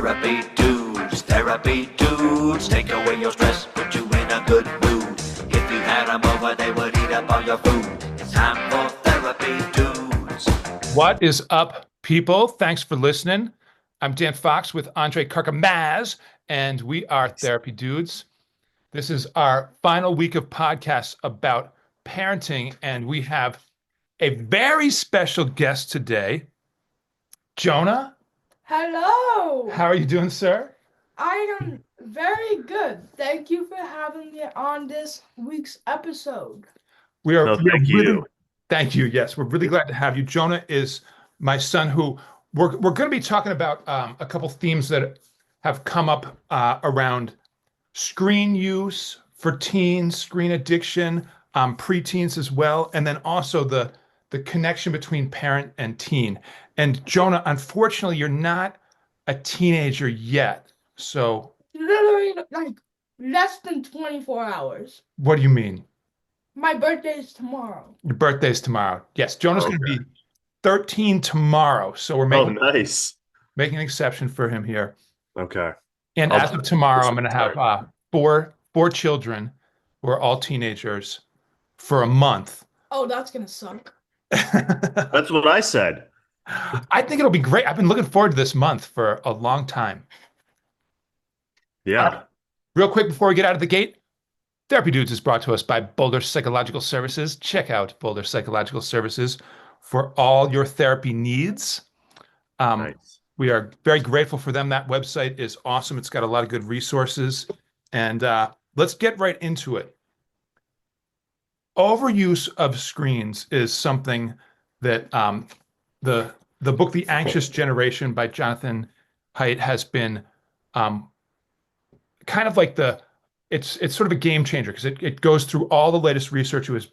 Therapy dudes, take away your stress, put you in a good mood. If you had them over, they would eat up all your food. It's time for therapy dudes. What is up, people? Thanks for listening. I'm Dan Fox with Andre Karkamaz, and we are Therapy Dudes. This is our final week of podcasts about parenting, and we have a very special guest today. Jonah, Hello. how are you doing, sir? I am very good. Thank you for having me on this week's episode. We are, No, we are thank really, you. thank you. Yes, we're really glad to have you. Jonah is my son, who we're going to be talking about a couple themes that have come up around screen use for teens, screen addiction, preteens as well, and then also the connection between parent and teen. And Jonah, unfortunately, you're not a teenager yet. So Literally like less than 24 hours. what do you mean? My birthday is tomorrow. Your birthday's tomorrow. Yes, Jonah's going to Okay. be 13 tomorrow. So we're Oh, nice. making an exception for him here. Okay. And I'll as of tomorrow, I'm going to have start. four children who are all teenagers for a month. Oh, that's gonna suck. That's what I said. I think it'll be great. I've been looking forward to this month for a long time. Yeah. Real quick before we get out of the gate, Therapy Dudes is brought to us by Boulder Psychological Services. Check out Boulder Psychological Services for all your therapy needs. Nice. We are very grateful for them. That website is awesome. It's got a lot of good resources. And let's get right into it. Overuse of screens is something that the book The Anxious Generation by Jonathan Haidt has been kind of like it's sort of a game changer because it goes through all the latest research. It was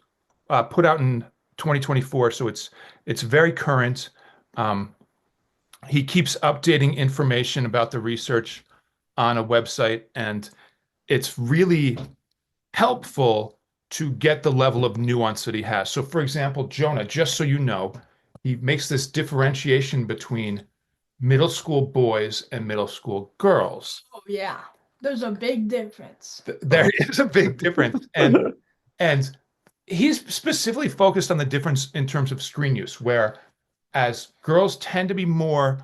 put out in 2024, so it's very current. He keeps updating information about the research on a website, and it's really helpful to get the level of nuance that he has. So, for example, Jonah, just so you know, he makes this differentiation between middle school boys and middle school girls. Oh yeah. There's a big difference. There is a big difference. And he's specifically focused on the difference in terms of screen use, where as girls tend to be more.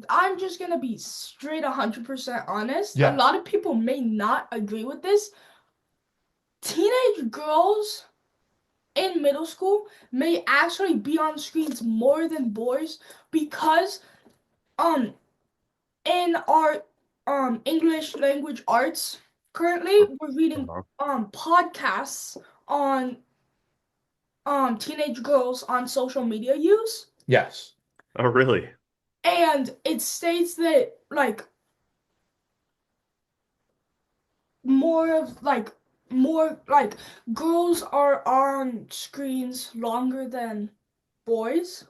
I'm just gonna be straight 100% honest. Yeah. A lot of people may not agree with this. Teenage girls in middle school may actually be on screens more than boys because in our English language arts currently we're reading podcasts on teenage girls on social media use, Yes. Oh, really? and it states that like more girls are on screens longer than boys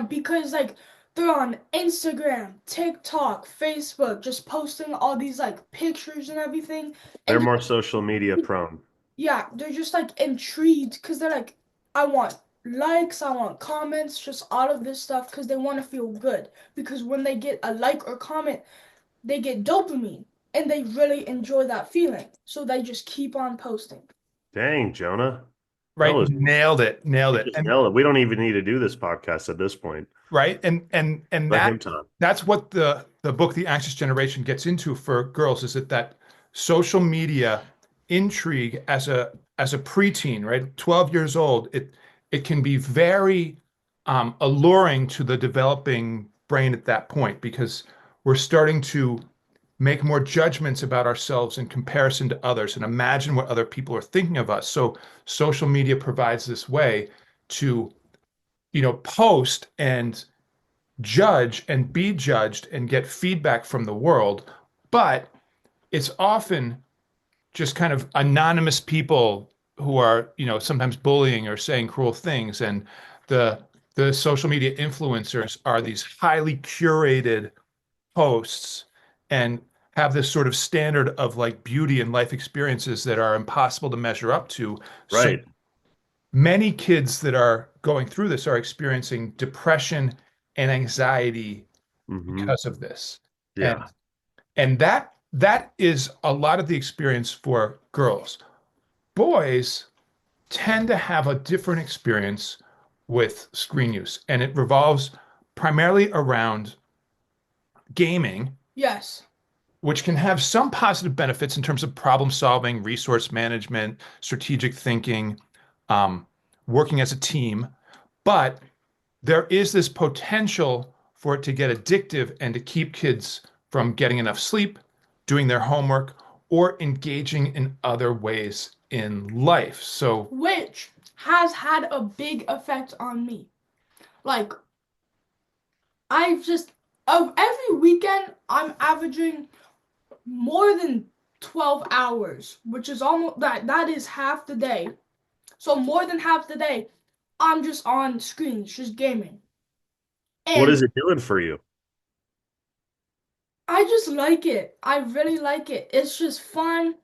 because like they're on Instagram, TikTok, Facebook, just posting all these like pictures and everything. They're And more social media prone. yeah, they're just like intrigued because they're like, I want likes, I want comments, just all of this stuff because they want to feel good. Because when they get a like or comment, they get dopamine and they really enjoy that feeling. So they just keep on posting. Dang, Jonah. Right. was- Nailed it. You just nailed it. We don't even need to do this podcast at this point. Right. And Let him talk. that's what the book The Anxious Generation gets into for girls, is that social media intrigue as a preteen, right? 12 years old, it can be very alluring to the developing brain at that point, because we're starting to make more judgments about ourselves in comparison to others and imagine what other people are thinking of us. So social media provides this way to, post and judge and be judged and get feedback from the world. But it's often just kind of anonymous people who are, sometimes bullying or saying cruel things. And the social media influencers are these highly curated posts and have this sort of standard of like beauty and life experiences that are impossible to measure up to. Right. So many kids that are going through this are experiencing depression and anxiety Mhm. because of this. Yeah. And that is a lot of the experience for girls. Boys tend to have a different experience with screen use, and it revolves primarily around gaming, Yes. which can have some positive benefits in terms of problem solving, resource management, strategic thinking, um, working as a team. But there is this potential for it to get addictive and to keep kids from getting enough sleep, doing their homework, or engaging in other ways in life. So, Which has had a big effect on me. Like, I've just, of every weekend, I'm averaging more than 12 hours, which is almost that is half the day. So more than half the day, I'm just on screens, just gaming. What And is it doing for you? I just like it. I really like it. It's just fun.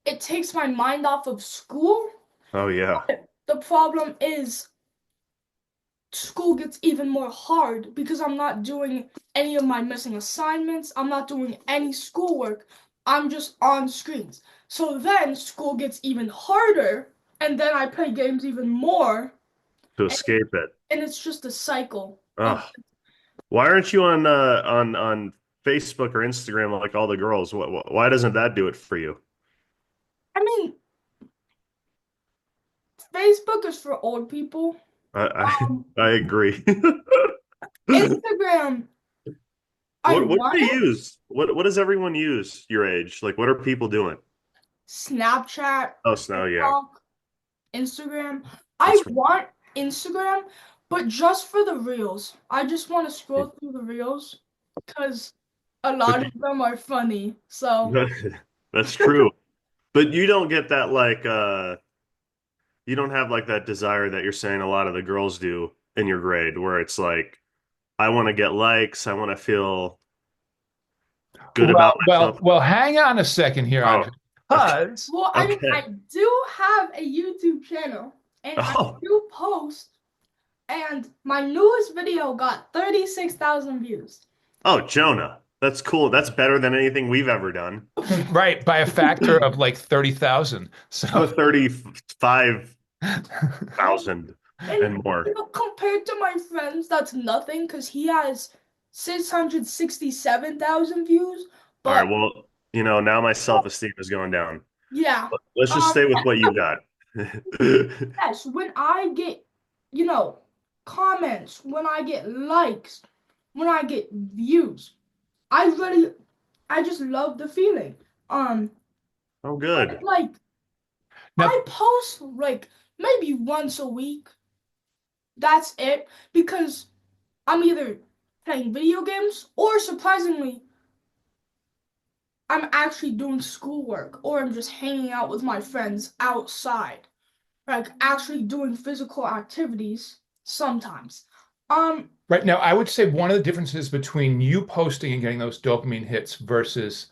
It takes my mind off of school. Oh yeah. The problem is school gets even more hard because I'm not doing any of my missing assignments. I'm not doing any schoolwork. I'm just on screens. So then school gets even harder, and then I play games even more, To and, escape it. and it's just a cycle of, Ugh. Why aren't you on on Facebook or Instagram like all the girls? Why doesn't that do it for you? I mean, Facebook is for old people. I Um, I agree. Instagram, I What do want they it. use? What does everyone use your age? Like what are people doing? Snapchat, Oh, Snow, yeah. TikTok, Instagram. I That's want Instagram, but just for the reels. I just want to scroll through the reals because a but lot of them are funny. So, that's true. But you don't get that like you don't have like that desire that you're saying a lot of the girls do in your grade where it's like I want to get likes, I want to feel good about myself. well, hang on a second here, Oh, Andre, okay. because well, I mean, Okay. I do have a YouTube channel and I Oh, do post, and my newest video got 36,000 views. oh, Jonah. That's cool. That's better than anything we've ever done. right, by a factor of like 30,000. The So, 35,000 And and more. compared to my friends, that's nothing because he has 667,000 views. All right, But well, now my self-esteem is going down. yeah, Let's just stay with what you got. yes, when I get, you know, comments, when I get likes, when I get views, I really, I just love the feeling. Um, Oh, good. like now, I post like maybe once a week. That's it because I'm either playing video games or surprisingly, I'm actually doing schoolwork or I'm just hanging out with my friends outside. Like actually doing physical activities sometimes. right now, I would say one of the differences between you posting and getting those dopamine hits versus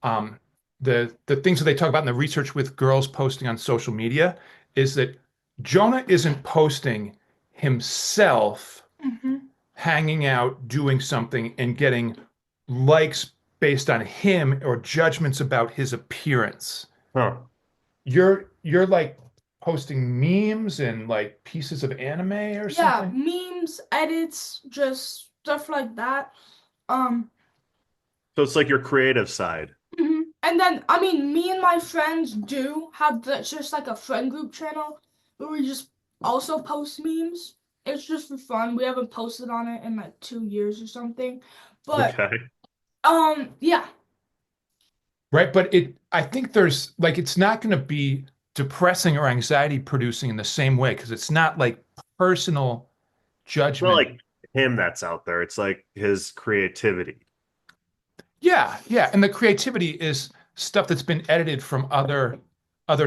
um, the things that they talk about in the research with girls posting on social media is that Jonah isn't posting himself Mhm. hanging out, doing something, and getting likes based on him or judgments about his appearance. Huh. You're like posting memes and like pieces of anime or Yeah, something. memes, edits, just stuff like that. Um, So it's like your creative side. and then I mean, me and my friends do have just like a friend group channel where we just also post memes. It's just for fun. We haven't posted on it in like 2 years or something. But Okay. yeah. Right, but I think there's like it's not going to be depressing or anxiety producing in the same way because it's not like personal It's not judgment. like him that's out there. It's like his creativity. Yeah, yeah, and the creativity is stuff that's been edited from other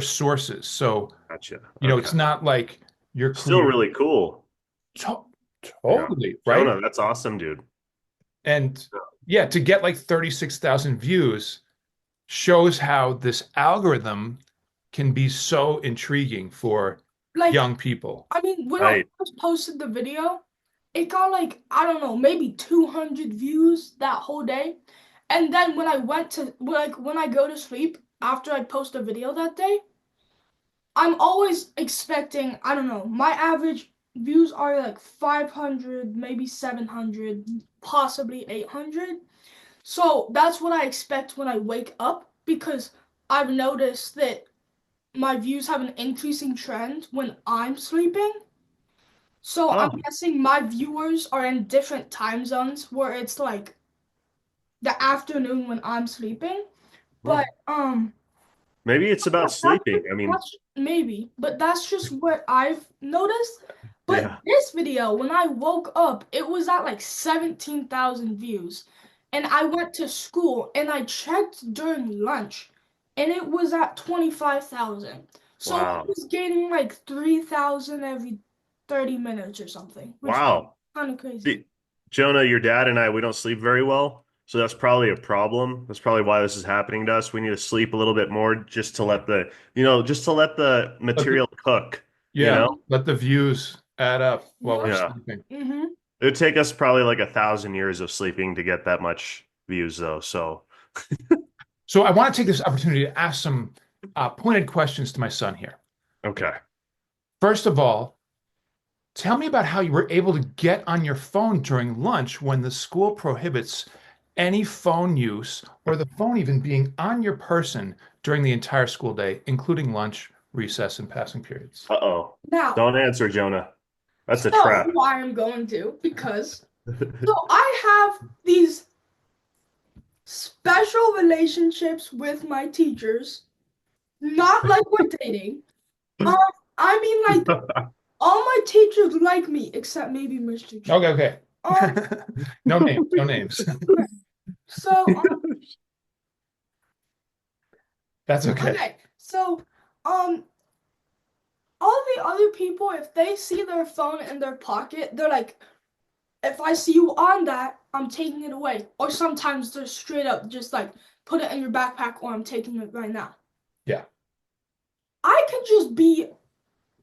sources. So, Gotcha. it's Okay. not like you're Still creating really cool. to Yeah. totally, right? Jonah, that's awesome, dude. And yeah, to get like 36,000 views shows how this algorithm can be so intriguing for Like, young people. I mean, when I Right. first posted the video, it got like, I don't know, maybe 200 views that whole day. And then when I go to sleep after I post a video that day, I'm always expecting, I don't know, my average views are like 500, maybe 700, possibly 800. So that's what I expect when I wake up because I've noticed that my views have an increasing trend when I'm sleeping. So I'm Oh, guessing my viewers are in different time zones where it's like the afternoon when I'm sleeping. But oh. Maybe it's yeah, about sleeping. I mean, that's maybe, but that's just what I've noticed. But yeah. this video, when I woke up, it was at like 17,000 views. And I went to school and I checked during lunch and it was at 25,000. So it Wow. was gaining like 3,000 every 30 minutes or something, which is Wow. kind of crazy. See, Jonah, your dad and I, we don't sleep very well. So that's probably a problem. That's probably why this is happening to us. We need to sleep a little bit more just to let just to let the Let the- material cook, you yeah, know? let the views add up while we're Yep. Yeah. sleeping. Mm-hmm. It would take us probably like 1,000 years of sleeping to get that much views though. So, So I want to take this opportunity to ask some pointed questions to my son here. okay. First of all, tell me about how you were able to get on your phone during lunch when the school prohibits any phone use or the phone even being on your person during the entire school day, including lunch, recess, and passing periods. Uh-oh. Now, Don't answer, Jonah. That's a so trap. why I'm going to, because so I have these special relationships with my teachers. Not like we're dating. Um, I mean like all my teachers like me except maybe Mr. Chen. Okay, Um, okay. No names, no names. so That's okay. okay, so um, all the other people, if they see their phone in their pocket, they're like, if I see you on that, I'm taking it away. Or sometimes they're straight up just like, put it in your backpack or I'm taking it right now. Yeah. I could just be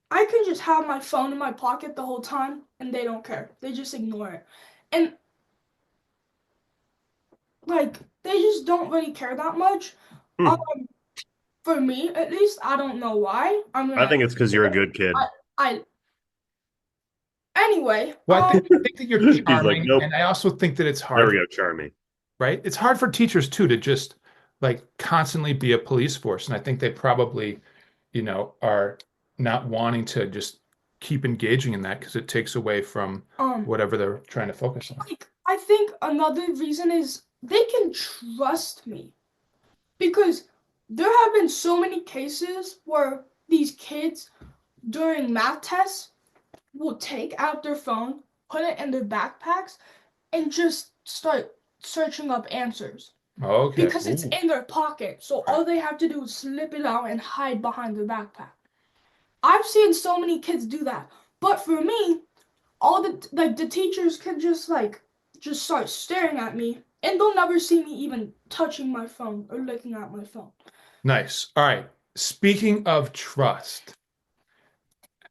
I can just have my phone in my pocket the whole time and they don't care. They just ignore it. And like they just don't really care that much. Um, Hmm. for me at least, I don't know why. I'm I gonna think it's because you're a good I kid. I anyway, Well, I think that you're He's like, charming, nope. and I also think that it's There we hard, go, charming. right? It's hard for teachers too to just like constantly be a police force, and I think they probably, are not wanting to just keep engaging in that because it takes away from um whatever they're trying to focus on. like I think another reason is they can trust me because there have been so many cases where these kids during math tests will take out their phone, put it in their backpacks, and just start searching up answers Okay. because it's Ooh. in their pocket. So all they have to do is slip it out and hide behind their backpack. I've seen so many kids do that. But for me, all the teachers can just start staring at me and they'll never see me even touching my phone or looking at my phone. Nice. All right. Speaking of trust,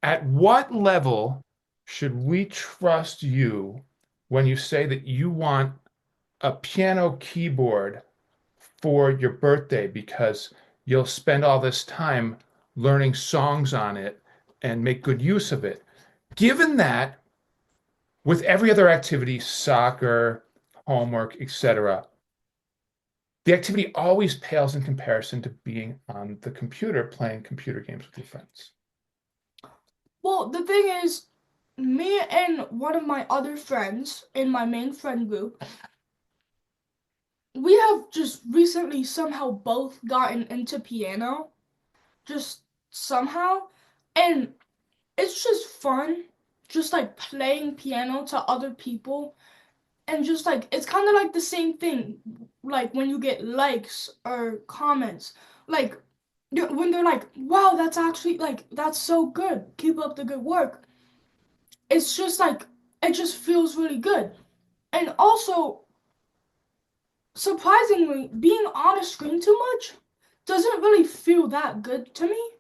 at what level should we trust you when you say that you want a piano keyboard for your birthday because you'll spend all this time learning songs on it and make good use of it? Given that with every other activity, soccer, homework, etc., the activity always pales in comparison to being on the computer playing computer games with your friends. Well, the thing is, me and one of my other friends in my main friend group, we have just recently somehow both gotten into piano, just somehow, and it's just fun, just like playing piano to other people, and just like it's kind of like the same thing, like when you get likes or comments, like when they're like, "Wow, that's actually like that's so good. Keep up the good work." It's just like it just feels really good, and also surprisingly, being on a screen too much doesn't really feel that good to me.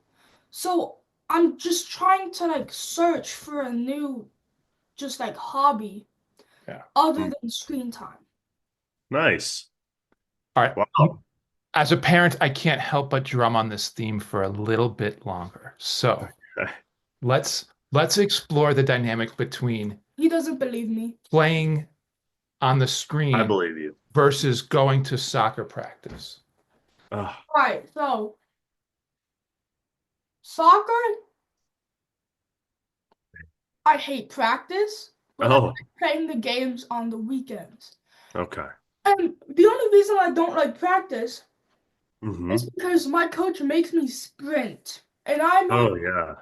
So I'm just trying to like search for a new just like hobby Yeah. other Hmm. than screen time. Nice. All right. Wow. As a parent, I can't help but drum on this theme for a little bit longer. So Okay. let's explore the dynamic between He doesn't believe me. playing on the I screen believe you. versus going to soccer practice. Ugh. Right, so soccer, I hate practice, but I Oh, like playing the games on the weekends. okay. And the only reason I don't like practice Hmm. is because my coach makes me sprint. And I'm Oh, on, yeah.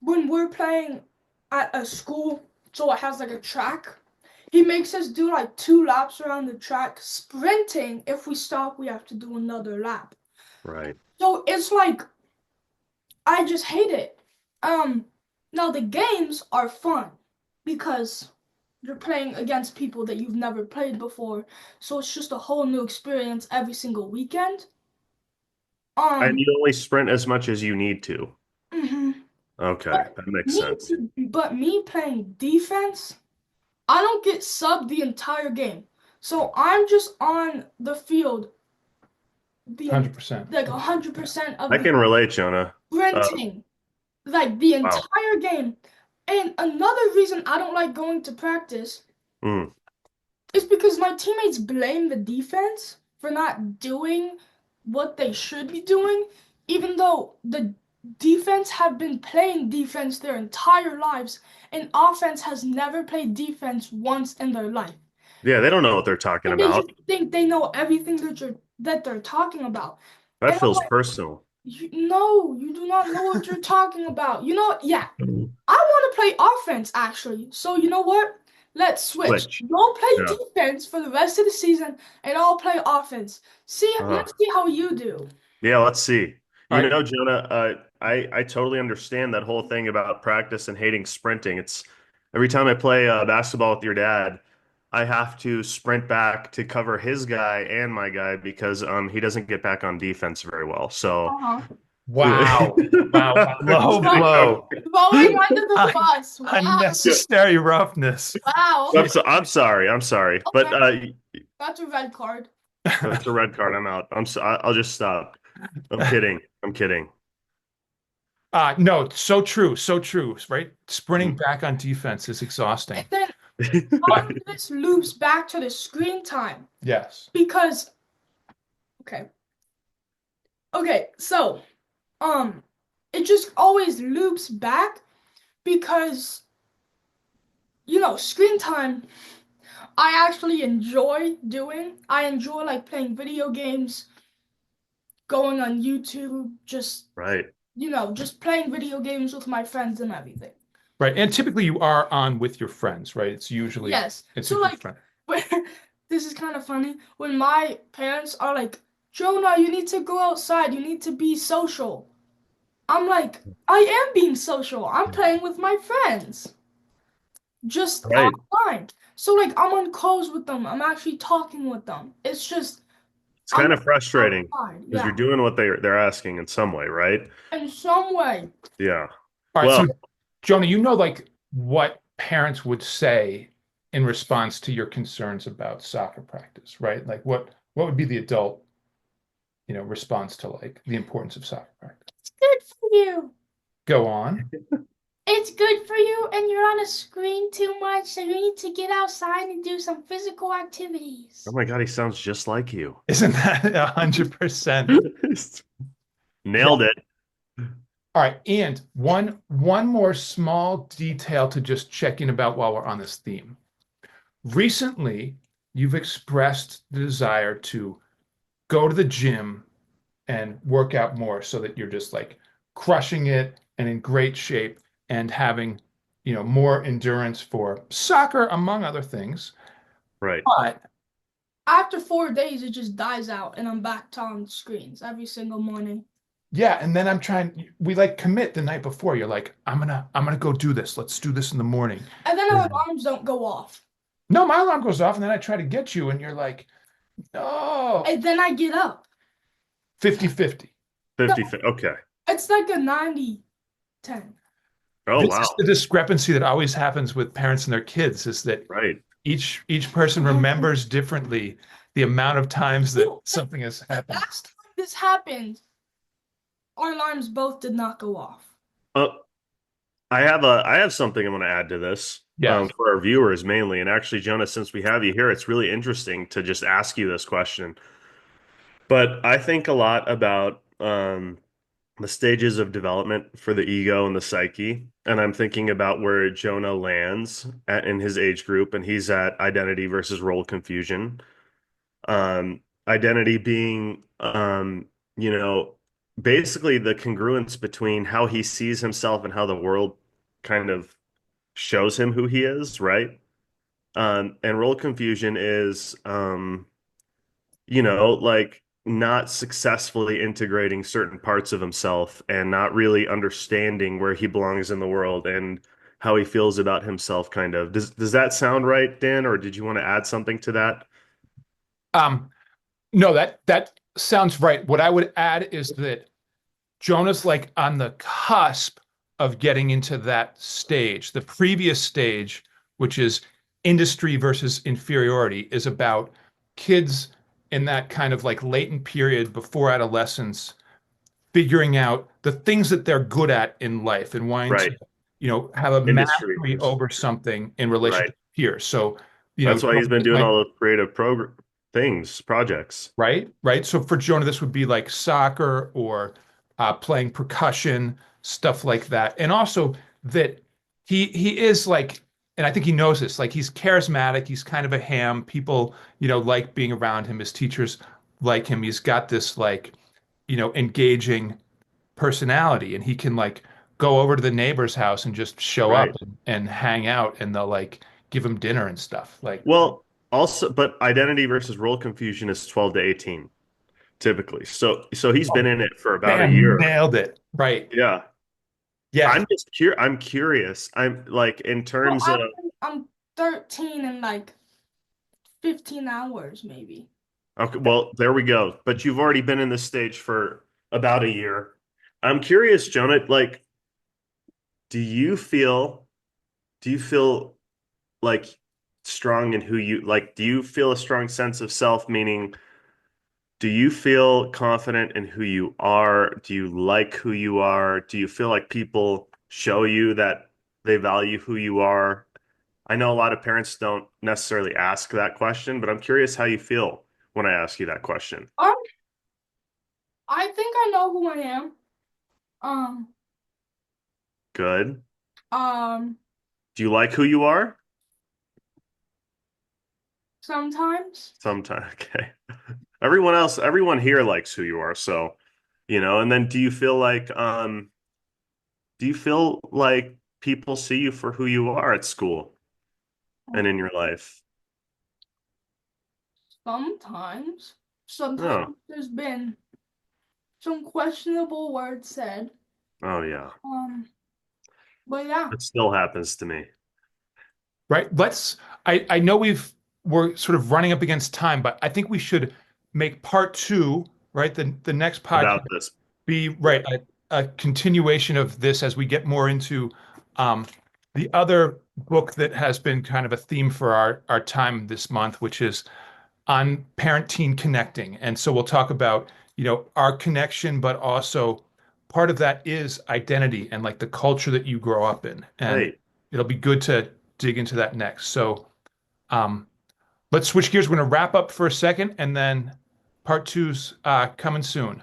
when we're playing at a school, so it has like a track, he makes us do like 2 laps around the track, sprinting. If we stop, we have to do another lap. Right. So it's like, I just hate it. Um, Now the games are fun because you're playing against people that you've never played before, so it's just a whole new experience every single weekend. And Um, you only sprint as much as you need to. mhm. Okay, But that makes sense. me playing defense, I don't get subbed the entire game, so I'm just on the field the 100%. like 100% of I the can relate, Jonah. sprinting, like the Wow. entire game. And another reason I don't like going to practice Mm. is because my teammates blame the defense for not doing what they should be doing, even though the defense have been playing defense their entire lives, and offense has never played defense once in their life. Yeah, they don't know what they're talking And they about. just think they know everything that they're talking about. That And I'm feels like, personal. no, you do not know what you're talking about. Yeah, I want to play offense actually. So you know what? Let's switch. Switch. You'll play Yeah. defense for the rest of the season, and I'll play offense. Uh, Let's see how you do. yeah, let's see. All You right. know, Jonah, I totally understand that whole thing about practice and hating sprinting. It's every time I play basketball with your dad, I have to sprint back to cover his guy and my guy because he doesn't get back on defense very well. So Uh-huh. Wow. Wow. Just Low kidding. blow. Throwing under the Un- bus. Wow. Unnecessary roughness. Wow. I'm sorry. I'm sorry. But Okay. That's a red card. that's a red card. I'm out. I'll just stop. I'm kidding. I'm kidding. No, so true. So true. Right? Sprinting Mhm. back on defense is And exhausting. then all of this loops back to the screen time Yes. because okay. Okay, so um it just always loops back because screen time I actually enjoy doing. I enjoy like playing video games, going on YouTube, just Right. just playing video games with my friends and everything. Right. And typically you are on with your friends, right? It's usually Yes. it's a So good like friend. where this is kind of funny when my parents are like, "Jonah, you need to go outside. You need to be social." I'm like, "I am being social. I'm playing with my friends." Just Right. online. So like I'm on calls with them. I'm actually talking with them. It's just It's I'm kind of frustrating outside. because you're Yeah. doing what they're asking in some way, right? In some way. Yeah. All right. Well, So Jonah, like what parents would say in response to your concerns about soccer practice, right? Like what would be the adult, response to like the importance of soccer practice? It's good for you. Go on. It's good for you, and you're on a screen too much, so you need to get outside and do some physical activities. oh my God, he sounds just like you. Isn't that 100%? Yeah. Nailed it. All right. And one more small detail to just check in about while we're on this theme. Recently, you've expressed the desire to go to the gym and work out more so that you're just like crushing it and in great shape and having, more endurance for soccer, among other things. Right. But After 4 days, it just dies out, and I'm back to on screens every single morning. yeah, and then we like commit the night before. You're like, I'm gonna go do this. Let's do this in the morning. And then our alarms don't go off. No, my alarm goes off, and then I try to get you, and you're like, no. And then I get up. 50-50. 50. Okay. It's like a 90-10. Oh, This wow. is the discrepancy that always happens with parents and their kids is that Right. each person remembers differently the amount of times that something has happened. Last time this happened, our alarms both did not go off. Uh, I have something I'm going to add to this Yes. for our viewers mainly. And actually, Jonas, since we have you here, it's really interesting to just ask you this question. But I think a lot about the stages of development for the ego and the psyche. And I'm thinking about where Jonah lands in his age group, and he's at identity versus role confusion. Identity being, you know, basically the congruence between how he sees himself and how the world kind of shows him who he is, right? And role confusion is, like not successfully integrating certain parts of himself and not really understanding where he belongs in the world and how he feels about himself, kind of. Does that sound right, Dan, or did you want to add something to that? Um, no, that sounds right. What I would add is that Jonah's like on the cusp of getting into that stage. The previous stage, which is industry versus inferiority, is about kids in that kind of like latent period before adolescence figuring out the things that they're good at in life and wanting Right. to, have a Industry. mastery over something in relation Right. to peers. So, That's why he's been doing like, all those creative things, projects. right. So for Jonah, this would be like soccer or playing percussion, stuff like that. And also that he is like, and I think he knows this, like he's charismatic, he's kind of a ham. People, like being around him. His teachers like him. He's got this like, engaging personality, and he can like go over to the neighbor's house and just show up Right. and hang out, and they'll like give him dinner and stuff. Like, Well, also, but identity versus role confusion is 12 to 18 typically. So he's been oh, in it for about a bam, year. nailed it. Right. Yeah. Yes. I'm curious. I'm like in Well, terms of I'm 13 in like 15 hours maybe. okay, well, there we go. But you've already been in this stage for about a year. I'm curious, Jonah, like do you feel do you feel like strong in who you like do you feel a strong sense of self, meaning do you feel confident in who you are? Do you like who you are? Do you feel like people show you that they value who you are? I know a lot of parents don't necessarily ask that question, but I'm curious how you feel when I ask you that question. Um, I think I know who I am. Um, Good. um, Do you like who you are? sometimes. Sometimes. Okay. Everyone here likes who you are, so, and then do you feel like people see you for who you are at school and in your life? Sometimes. Sometimes Oh, there's been some questionable words said. oh yeah. Um, but yeah. It still happens to me Right. I know we're sort of running up against time, but I think we should make part two, right? The next podcast about this. be right a continuation of this as we get more into um, the other book that has been kind of a theme for our time this month, which is on parent-teen connecting. And so we'll talk about, our connection, but also part of that is identity and like the culture that you grow up in. And Hey, it'll be good to dig into that next. So um, let's switch gears. We're going to wrap up for a second, and then part two's coming soon.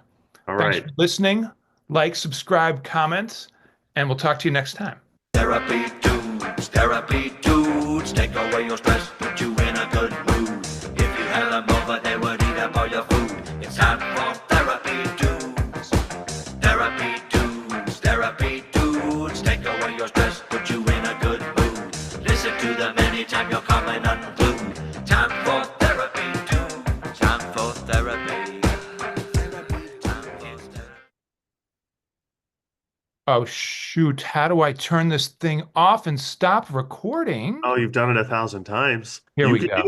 all Thanks right. for listening. Like, subscribe, comment, and we'll talk to you next time. Therapy dudes, take away your stress, put you in a good mood. If you had them over, they would eat up all your food. It's time for therapy dudes. Therapy dudes, take away your stress, put you in a good mood. Listen to them anytime you're coming unglued. Time for therapy dudes. Time for therapy. Time for therapy. Oh, shoot. How do I turn this thing off and stop recording? Oh, you've done it 1,000 times. Here You we could go. do